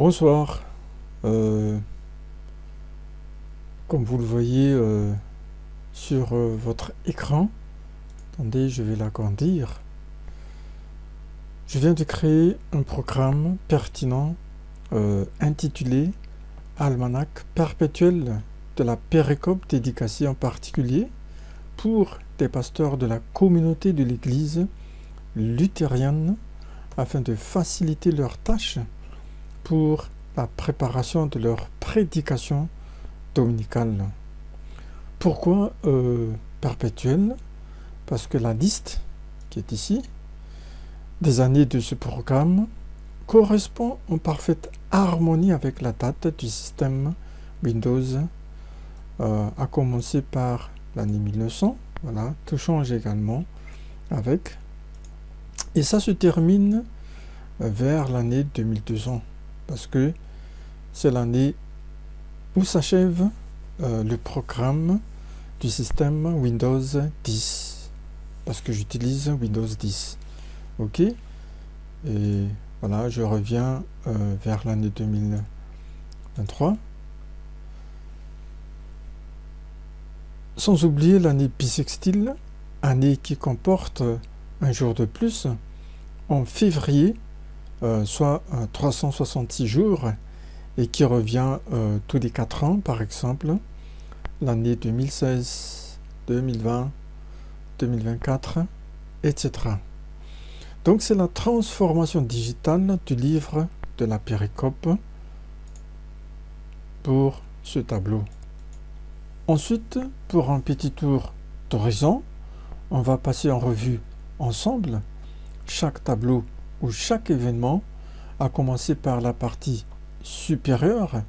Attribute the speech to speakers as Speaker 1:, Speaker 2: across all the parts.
Speaker 1: Bonsoir. Euh, Comme vous le voyez sur votre écran, attendez, je vais l'agrandir. Je viens de créer un programme pertinent intitulé Almanach perpétuel de la péricope dédicacée en particulier pour des pasteurs de la communauté de l'Église luthérienne afin de faciliter leurs tâches pour la préparation de leur prédication dominicale. Pourquoi perpétuel? Parce que la liste qui est ici des années de ce programme correspond en parfaite harmonie avec la date du système Windows, à commencer par l'année 1900. Voilà, tout change également avec. Et ça se termine vers l'année 2200, parce que c'est l'année où s'achève le programme du système Windows 10, parce que j'utilise Windows 10. Ok, et voilà, je reviens vers l'année 2023. Sans oublier l'année bissextile, année qui comporte un jour de plus, en février, soit 366 jours, et qui revient tous les 4 ans, par exemple, l'année 2016, 2020, 2024, etc. Donc c'est la transformation digitale du livre de la péricope pour ce tableau. Ensuite, pour un petit tour d'horizon, on va passer en revue ensemble chaque tableau ou chaque événement, à commencer par la partie supérieure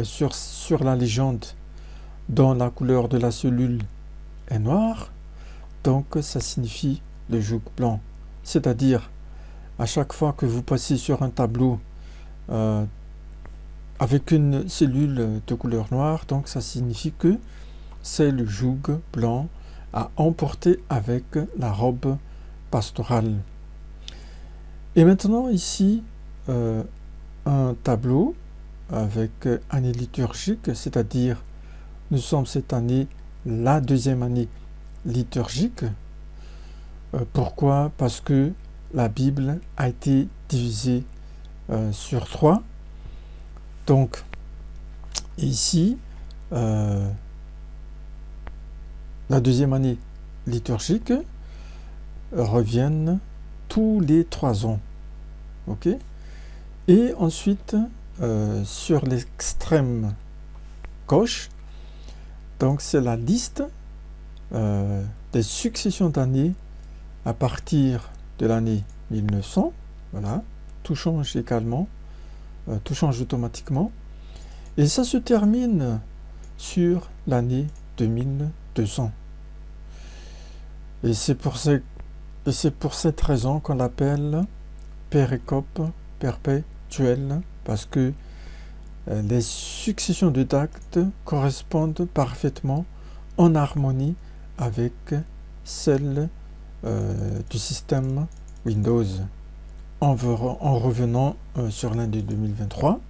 Speaker 1: sur la légende dont la couleur de la cellule est noire. Donc ça signifie le joug blanc. C'est-à-dire, à chaque fois que vous passez sur un tableau avec une cellule de couleur noire, donc ça signifie que c'est le joug blanc à emporter avec la robe pastorale. Et maintenant ici, un tableau avec année liturgique, c'est-à-dire nous sommes cette année, la deuxième année liturgique. Pourquoi? Parce que la Bible a été divisée sur 3. Donc, ici, la deuxième année liturgique reviennent tous les 3 ans. Ok? Et ensuite, sur l'extrême gauche, donc c'est la liste des successions d'années à partir de l'année 1900. Voilà, tout change également, tout change automatiquement. Et ça se termine sur l'année 2200. Et c'est pour cette raison qu'on l'appelle péricope perpétuelle, parce que les successions de dates correspondent parfaitement en harmonie avec celles du système Windows. En revenant sur l'année 2023.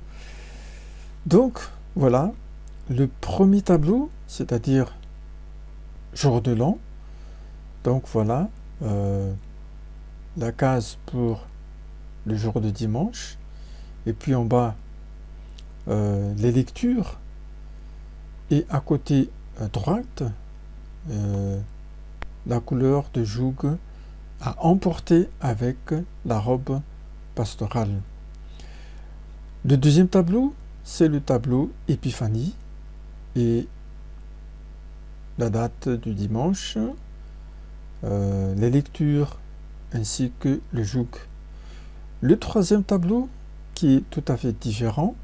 Speaker 1: Donc, voilà, le premier tableau, c'est-à-dire jour de l'an. Donc, voilà, la case pour le jour de dimanche. Et puis en bas, les lectures. Et à côté droite, la couleur de joug à emporter avec la robe pastorale. Le deuxième tableau, c'est le tableau Épiphanie et la date du dimanche, les lectures ainsi que le joug. Le troisième tableau, qui est tout à fait différent,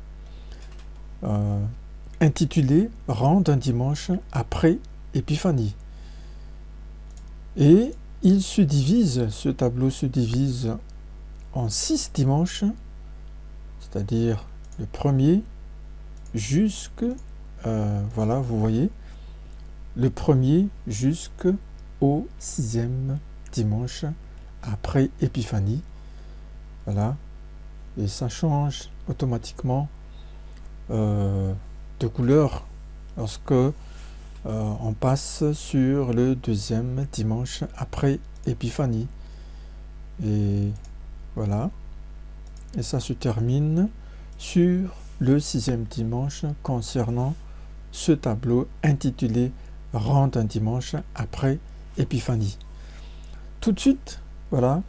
Speaker 1: intitulé Rang d'un dimanche après Épiphanie. Et ce tableau se divise en 6 dimanches, c'est-à-dire le premier voilà, vous voyez, le premier jusqu'au 6e dimanche après Épiphanie. Voilà, et ça change automatiquement de couleur lorsque on passe sur le deuxième dimanche après Épiphanie. Et voilà, et ça se termine sur le sixième dimanche concernant ce tableau intitulé « Rang d'un dimanche après Épiphanie ». Tout de suite, voilà,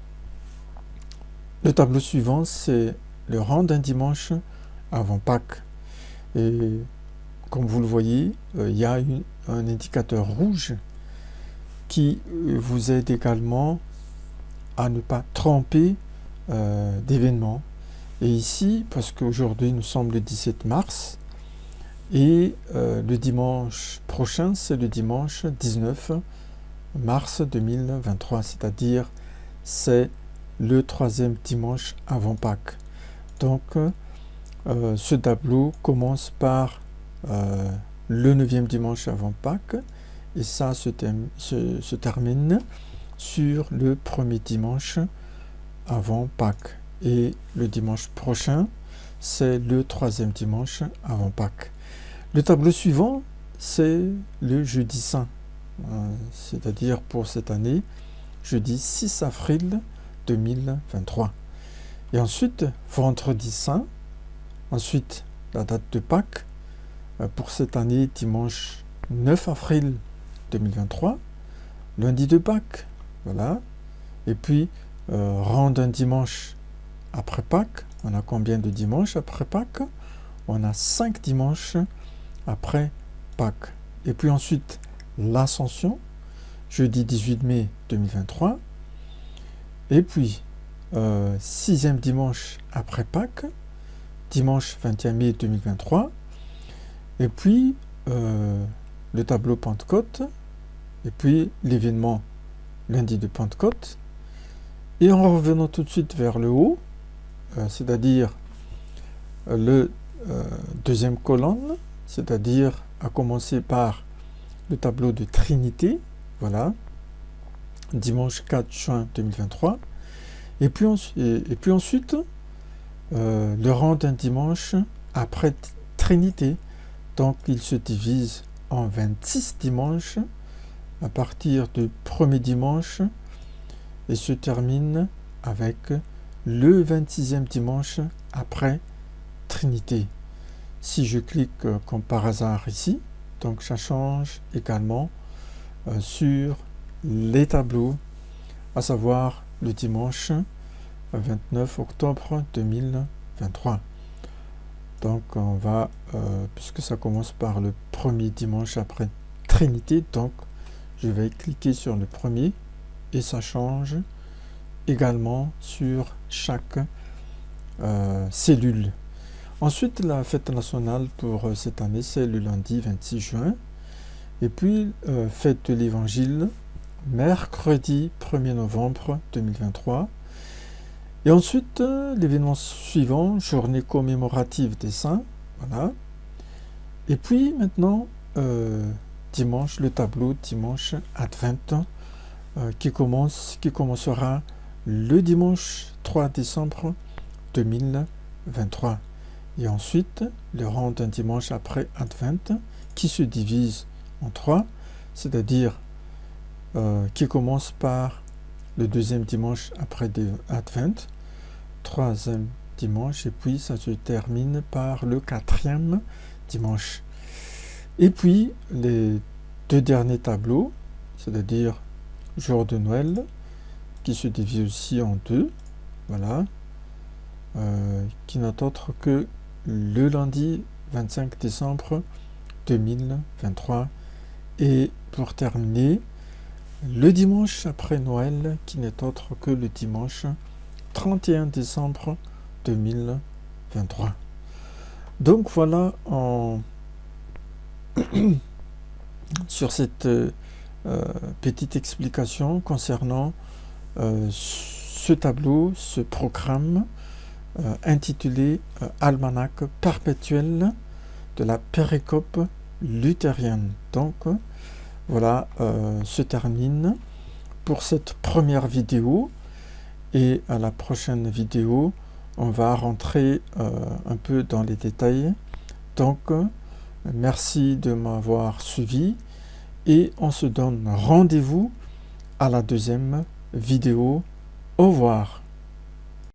Speaker 1: le tableau suivant, c'est le rang d'un dimanche avant Pâques. Et comme vous le voyez, il y a un indicateur rouge qui vous aide également à ne pas tromper d'événements. Et ici, parce qu'aujourd'hui nous sommes le 17 mars, et le dimanche prochain, c'est le dimanche 19 mars 2023, c'est-à-dire c'est le troisième dimanche avant Pâques. Donc, ce tableau commence par le 9e dimanche avant Pâques, et ça se termine sur le premier dimanche avant Pâques. Et le dimanche prochain, c'est le troisième dimanche avant Pâques. Le tableau suivant, c'est le jeudi saint, c'est-à-dire pour cette année, jeudi 6 avril 2023. Et ensuite, vendredi saint, ensuite la date de Pâques, pour cette année, dimanche 9 avril 2023, lundi de Pâques, voilà, et puis rang d'un dimanche après Pâques. On a combien de dimanches après Pâques? On a 5 dimanches après Pâques. Et puis ensuite, l'Ascension, jeudi 18 mai 2023. Et puis, 6e dimanche après Pâques, dimanche 21 mai 2023. Et puis, le tableau Pentecôte. Et puis, l'événement lundi de Pentecôte. Et en revenant tout de suite vers le haut, c'est-à-dire le deuxième colonne, c'est-à-dire à commencer par le tableau de Trinité, voilà, dimanche 4 juin 2023, et puis ensuite le rang d'un dimanche après Trinité, donc il se divise en 26 dimanches à partir du premier dimanche et se termine avec le 26e dimanche après Trinité. Si je clique comme par hasard ici, donc ça change également sur les tableaux, à savoir le dimanche 29 octobre 2023. Donc on va, puisque ça commence par le premier dimanche après Trinité, donc je vais cliquer sur le premier et ça change également sur chaque cellule. Ensuite, la fête nationale pour cette année, c'est le lundi 26 juin. Et puis, fête de l'Évangile, mercredi 1er novembre 2023. Et ensuite, l'événement suivant, journée commémorative des saints. Voilà. Et puis, maintenant, dimanche, le tableau dimanche Advent qui commencera le dimanche 3 décembre 2023. Et ensuite, le rang d'un dimanche après Advent qui se divise en 3, c'est-à-dire qui commence par le deuxième dimanche après Advent, troisième dimanche, et puis ça se termine par le 4e dimanche. Et puis, les 2 derniers tableaux, c'est-à-dire jour de Noël, qui se divise aussi en 2, voilà, qui n'est autre que le lundi 25 décembre 2023. Et pour terminer, le dimanche après Noël, qui n'est autre que le dimanche 31 décembre 2023. Donc voilà, sur cette petite explication concernant ce tableau, ce programme intitulé Almanach perpétuel de la péricope luthérienne. Donc voilà, se termine pour cette première vidéo, et à la prochaine vidéo on va rentrer un peu dans les détails. Donc, merci de m'avoir suivi et on se donne rendez-vous à la deuxième vidéo. Au revoir.